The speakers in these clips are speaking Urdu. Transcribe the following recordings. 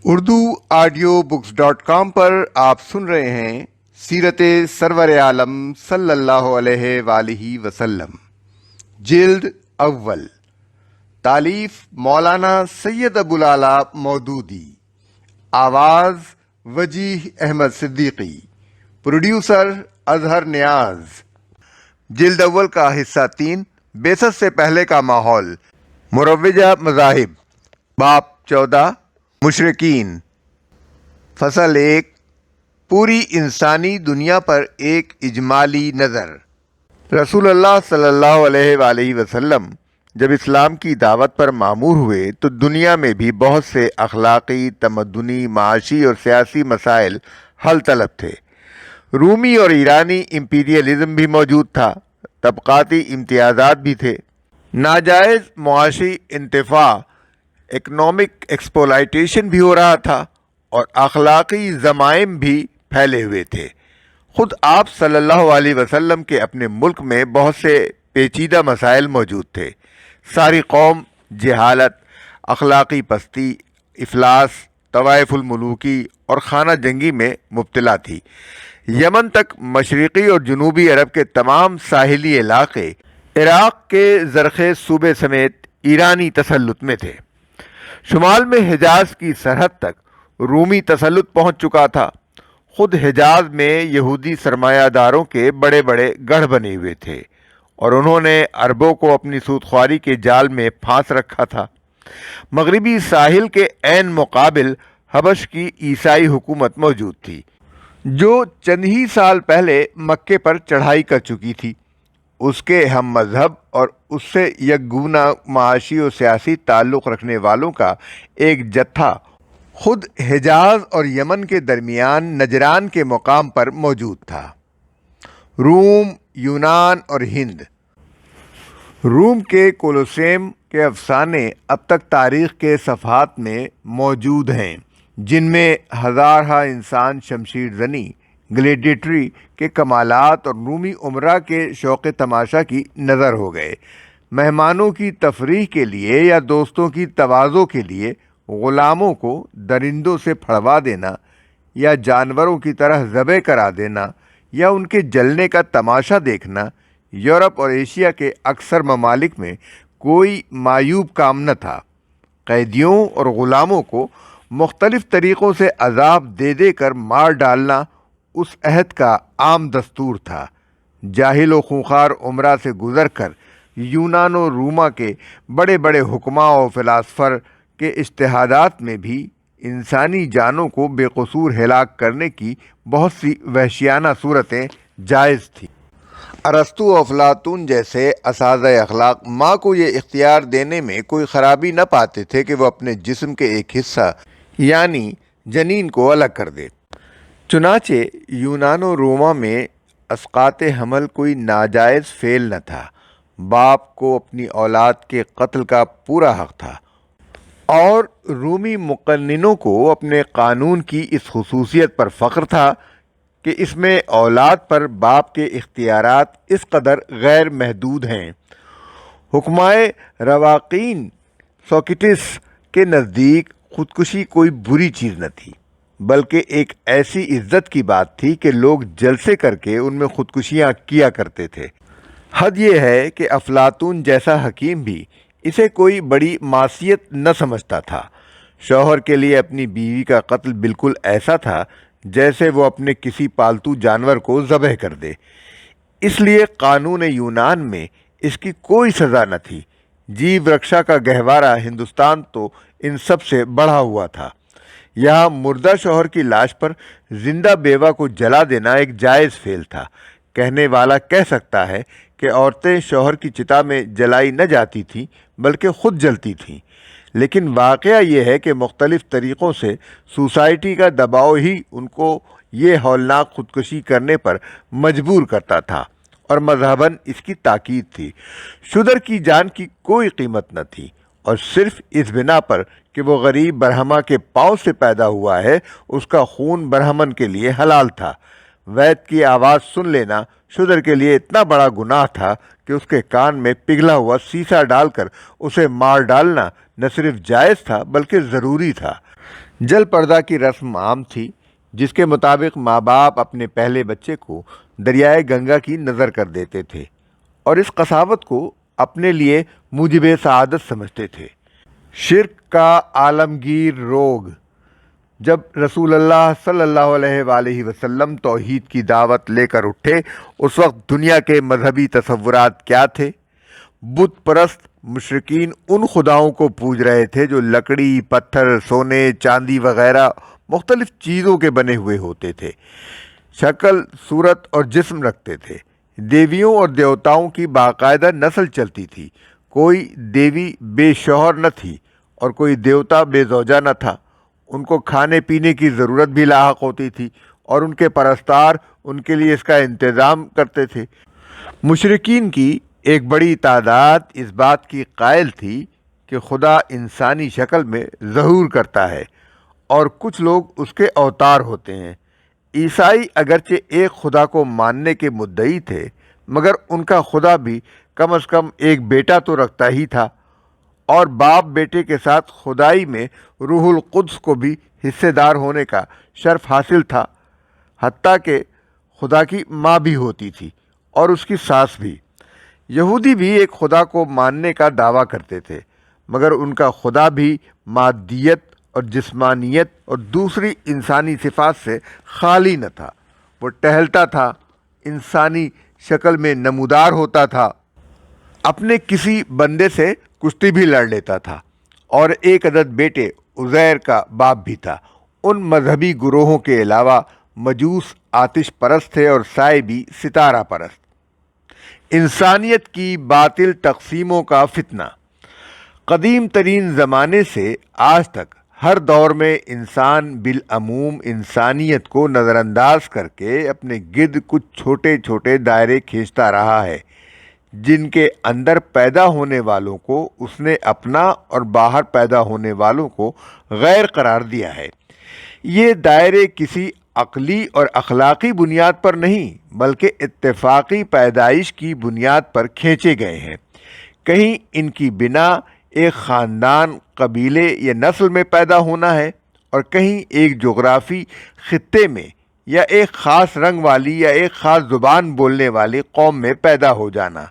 اردو آڈیو بکس .com پر آپ سن رہے ہیں سیرت سرور عالم صلی اللہ علیہ وآلہ وسلم، جلد اول، تالیف مولانا سید ابوالعلا مودودی، آواز وجیح احمد صدیقی، پروڈیوسر اظہر نیاز۔ جلد اول کا حصہ 3، بعثت سے پہلے کا ماحول، مروجہ مذاہب، باب 14، مشرکین۔ فصل 1، پوری انسانی دنیا پر ایک اجمالی نظر۔ رسول اللہ صلی اللہ علیہ وآلہ وسلم جب اسلام کی دعوت پر مامور ہوئے تو دنیا میں بھی بہت سے اخلاقی، تمدنی، معاشی اور سیاسی مسائل حل طلب تھے۔ رومی اور ایرانی امپیریلزم بھی موجود تھا، طبقاتی امتیازات بھی تھے، ناجائز معاشی انتفاع، اکنامک ایکسپلائٹیشن بھی ہو رہا تھا، اور اخلاقی ضمائم بھی پھیلے ہوئے تھے۔ خود آپ صلی اللہ علیہ وسلم کے اپنے ملک میں بہت سے پیچیدہ مسائل موجود تھے۔ ساری قوم جہالت، اخلاقی پستی، افلاس، طوائف الملوکی اور خانہ جنگی میں مبتلا تھی۔ یمن تک مشرقی اور جنوبی عرب کے تمام ساحلی علاقے، عراق کے زرخیز صوبے سمیت ایرانی تسلط میں تھے۔ شمال میں حجاز کی سرحد تک رومی تسلط پہنچ چکا تھا۔ خود حجاز میں یہودی سرمایہ داروں کے بڑے بڑے گڑھ بنے ہوئے تھے اور انہوں نے عربوں کو اپنی سودخواری کے جال میں پھانس رکھا تھا۔ مغربی ساحل کے عین مقابل حبش کی عیسائی حکومت موجود تھی، جو چند ہی سال پہلے مکے پر چڑھائی کر چکی تھی۔ اس کے ہم مذہب اور اس سے یکگنا معاشی و سیاسی تعلق رکھنے والوں کا ایک جتھا خود حجاز اور یمن کے درمیان نجران کے مقام پر موجود تھا۔ روم، یونان اور ہند۔ روم کے کولوسیم کے افسانے اب تک تاریخ کے صفحات میں موجود ہیں، جن میں ہزارہا انسان شمشیر زنی، گلیڈیٹری کے کمالات اور رومی امراء کے شوق تماشا کی نظر ہو گئے۔ مہمانوں کی تفریح کے لیے یا دوستوں کی تواضع کے لیے غلاموں کو درندوں سے پھڑوا دینا یا جانوروں کی طرح ذبح کرا دینا یا ان کے جلنے کا تماشا دیکھنا یورپ اور ایشیا کے اکثر ممالک میں کوئی معیوب کام نہ تھا۔ قیدیوں اور غلاموں کو مختلف طریقوں سے عذاب دے دے کر مار ڈالنا اس عہد کا عام دستور تھا۔ جاہل و خونخوار امراء سے گزر کر یونان و روما کے بڑے بڑے حکماء و فلاسفر کے اجتہادات میں بھی انسانی جانوں کو بے قصور ہلاک کرنے کی بہت سی وحشیانہ صورتیں جائز تھیں۔ ارسطو و افلاطون جیسے اساتذہ اخلاق ماں کو یہ اختیار دینے میں کوئی خرابی نہ پاتے تھے کہ وہ اپنے جسم کے ایک حصہ یعنی جنین کو الگ کر دے۔ چنانچہ یونان و روما میں اسقاط حمل کوئی ناجائز فعل نہ تھا۔ باپ کو اپنی اولاد کے قتل کا پورا حق تھا، اور رومی مقننوں کو اپنے قانون کی اس خصوصیت پر فخر تھا کہ اس میں اولاد پر باپ کے اختیارات اس قدر غیر محدود ہیں۔ حکمائے رواقین سوکریٹس کے نزدیک خودکشی کوئی بری چیز نہ تھی، بلکہ ایک ایسی عزت کی بات تھی کہ لوگ جلسے کر کے ان میں خودکشیاں کیا کرتے تھے۔ حد یہ ہے کہ افلاطون جیسا حکیم بھی اسے کوئی بڑی معصیت نہ سمجھتا تھا۔ شوہر کے لیے اپنی بیوی کا قتل بالکل ایسا تھا جیسے وہ اپنے کسی پالتو جانور کو ذبح کر دے۔ اس لیے قانون یونان میں اس کی کوئی سزا نہ تھی۔ جیو رکشا کا گہوارہ ہندوستان تو ان سب سے بڑھا ہوا تھا۔ یہاں مردہ شوہر کی لاش پر زندہ بیوہ کو جلا دینا ایک جائز فعل تھا۔ کہنے والا کہہ سکتا ہے کہ عورتیں شوہر کی چتا میں جلائی نہ جاتی تھیں بلکہ خود جلتی تھیں، لیکن واقعہ یہ ہے کہ مختلف طریقوں سے سوسائٹی کا دباؤ ہی ان کو یہ ہولناک خودکشی کرنے پر مجبور کرتا تھا، اور مذہباً اس کی تاکید تھی۔ شودر کی جان کی کوئی قیمت نہ تھی، اور صرف اس بنا پر کہ وہ غریب برہما کے پاؤں سے پیدا ہوا ہے اس کا خون برہمن کے لیے حلال تھا۔ وید کی آواز سن لینا شودر کے لیے اتنا بڑا گناہ تھا کہ اس کے کان میں پگھلا ہوا سیسا ڈال کر اسے مار ڈالنا نہ صرف جائز تھا بلکہ ضروری تھا۔ جل پردہ کی رسم عام تھی، جس کے مطابق ماں باپ اپنے پہلے بچے کو دریائے گنگا کی نظر کر دیتے تھے اور اس قساوت کو اپنے لیے موجب سعادت سمجھتے تھے۔ شرک کا عالمگیر روگ جب رسول اللہ صلی اللہ علیہ وآلہ وسلم توحید کی دعوت لے کر اٹھے، اس وقت دنیا کے مذہبی تصورات کیا تھے؟ بت پرست مشرکین ان خداؤں کو پوج رہے تھے جو لکڑی، پتھر، سونے، چاندی وغیرہ مختلف چیزوں کے بنے ہوئے ہوتے تھے، شکل، صورت اور جسم رکھتے تھے۔ دیویوں اور دیوتاؤں کی باقاعدہ نسل چلتی تھی، کوئی دیوی بے شوہر نہ تھی اور کوئی دیوتا بے زوجہ نہ تھا۔ ان کو کھانے پینے کی ضرورت بھی لاحق ہوتی تھی اور ان کے پرستار ان کے لیے اس کا انتظام کرتے تھے۔ مشرکین کی ایک بڑی تعداد اس بات کی قائل تھی کہ خدا انسانی شکل میں ظہور کرتا ہے اور کچھ لوگ اس کے اوتار ہوتے ہیں۔ عیسائی اگرچہ ایک خدا کو ماننے کے مدعی تھے، مگر ان کا خدا بھی کم از کم ایک بیٹا تو رکھتا ہی تھا اور باپ بیٹے کے ساتھ خدائی میں روح القدس کو بھی حصے دار ہونے کا شرف حاصل تھا، حتیٰ کہ خدا کی ماں بھی ہوتی تھی اور اس کی ساس بھی۔ یہودی بھی ایک خدا کو ماننے کا دعویٰ کرتے تھے، مگر ان کا خدا بھی مادیت اور جسمانیت اور دوسری انسانی صفات سے خالی نہ تھا۔ وہ ٹہلتا تھا، انسانی شکل میں نمودار ہوتا تھا، اپنے کسی بندے سے کشتی بھی لڑ لیتا تھا اور ایک عدد بیٹے عزیر کا باپ بھی تھا۔ ان مذہبی گروہوں کے علاوہ مجوس آتش پرست تھے اور سائبی ستارہ پرست۔ انسانیت کی باطل تقسیموں کا فتنہ قدیم ترین زمانے سے آج تک ہر دور میں انسان بالعموم انسانیت کو نظر انداز کر کے اپنے گرد کچھ چھوٹے چھوٹے دائرے کھینچتا رہا ہے، جن کے اندر پیدا ہونے والوں کو اس نے اپنا اور باہر پیدا ہونے والوں کو غیر قرار دیا ہے۔ یہ دائرے کسی عقلی اور اخلاقی بنیاد پر نہیں بلکہ اتفاقی پیدائش کی بنیاد پر کھینچے گئے ہیں۔ کہیں ان کی بنا ایک خاندان، قبیلے یا نسل میں پیدا ہونا ہے اور کہیں ایک جغرافی خطے میں یا ایک خاص رنگ والی یا ایک خاص زبان بولنے والی قوم میں پیدا ہو جانا۔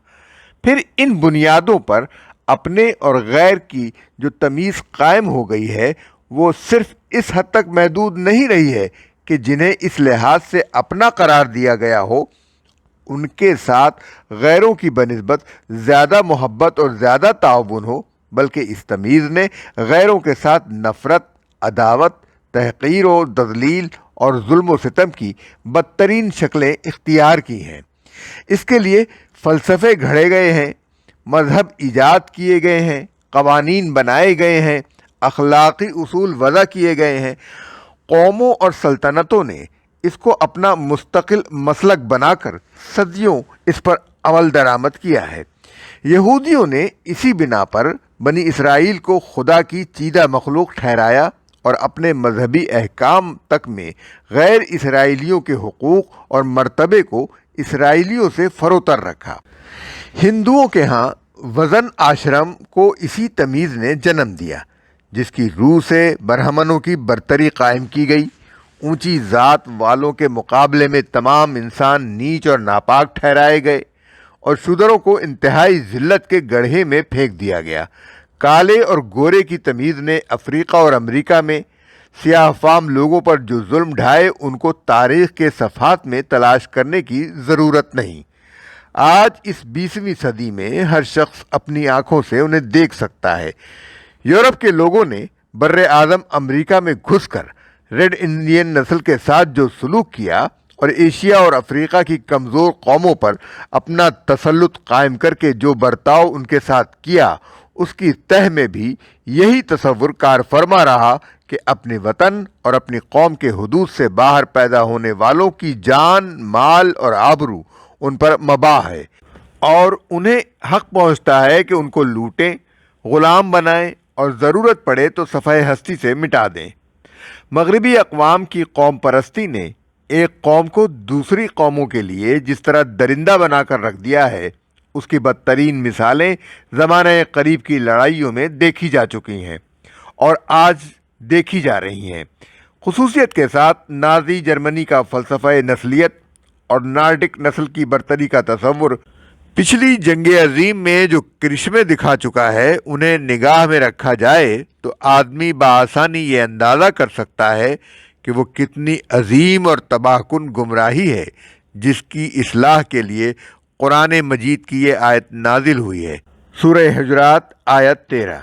پھر ان بنیادوں پر اپنے اور غیر کی جو تمیز قائم ہو گئی ہے، وہ صرف اس حد تک محدود نہیں رہی ہے کہ جنہیں اس لحاظ سے اپنا قرار دیا گیا ہو، ان کے ساتھ غیروں کی بنسبت زیادہ محبت اور زیادہ تعاون ہو، بلکہ اس تمیز نے غیروں کے ساتھ نفرت، عداوت، تحقیر و تذلیل اور ظلم و ستم کی بدترین شکلیں اختیار کی ہیں۔ اس کے لیے فلسفے گھڑے گئے ہیں، مذہب ایجاد کیے گئے ہیں، قوانین بنائے گئے ہیں، اخلاقی اصول وضع کیے گئے ہیں۔ قوموں اور سلطنتوں نے اس کو اپنا مستقل مسلک بنا کر صدیوں اس پر عمل درآمد کیا ہے۔ یہودیوں نے اسی بنا پر بنی اسرائیل کو خدا کی چیدہ مخلوق ٹھہرایا اور اپنے مذہبی احکام تک میں غیر اسرائیلیوں کے حقوق اور مرتبے کو اسرائیلیوں سے فروتر رکھا۔ ہندوؤں کے ہاں وزن آشرم کو اسی تمیز نے جنم دیا، جس کی روح سے برہمنوں کی برتری قائم کی گئی۔ اونچی ذات والوں کے مقابلے میں تمام انسان نیچ اور ناپاک ٹھہرائے گئے اور شودروں کو انتہائی ذلت کے گڑھے میں پھینک دیا گیا۔ کالے اور گورے کی تمیز نے افریقہ اور امریکہ میں سیاہ فام لوگوں پر جو ظلم ڈھائے، ان کو تاریخ کے صفحات میں تلاش کرنے کی ضرورت نہیں۔ آج اس 20ویں صدی میں ہر شخص اپنی آنکھوں سے انہیں دیکھ سکتا ہے۔ یورپ کے لوگوں نے بر اعظم امریکہ میں گھس کر ریڈ انڈین نسل کے ساتھ جو سلوک کیا اور ایشیا اور افریقہ کی کمزور قوموں پر اپنا تسلط قائم کر کے جو برتاؤ ان کے ساتھ کیا، اس کی تہ میں بھی یہی تصور کار فرما رہا کہ اپنے وطن اور اپنی قوم کے حدود سے باہر پیدا ہونے والوں کی جان، مال اور آبرو ان پر مباح ہے اور انہیں حق پہنچتا ہے کہ ان کو لوٹیں، غلام بنائیں اور ضرورت پڑے تو صفحہ ہستی سے مٹا دیں۔ مغربی اقوام کی قوم پرستی نے ایک قوم کو دوسری قوموں کے لیے جس طرح درندہ بنا کر رکھ دیا ہے، اس کی بدترین مثالیں زمانہ قریب کی لڑائیوں میں دیکھی جا چکی ہیں اور آج دیکھی جا رہی ہیں، خصوصیت کے ساتھ نازی جرمنی کا فلسفہ نسلیت اور نارڈک نسل کی برتری کا تصور پچھلی جنگ عظیم میں جو کرشمے دکھا چکا ہے انہیں نگاہ میں رکھا جائے تو آدمی بآسانی یہ اندازہ کر سکتا ہے کہ وہ کتنی عظیم اور تباہ کن گمراہی ہے جس کی اصلاح کے لیے قرآن مجید کی یہ آیت نازل ہوئی ہے۔ سورہ حجرات آیت 13۔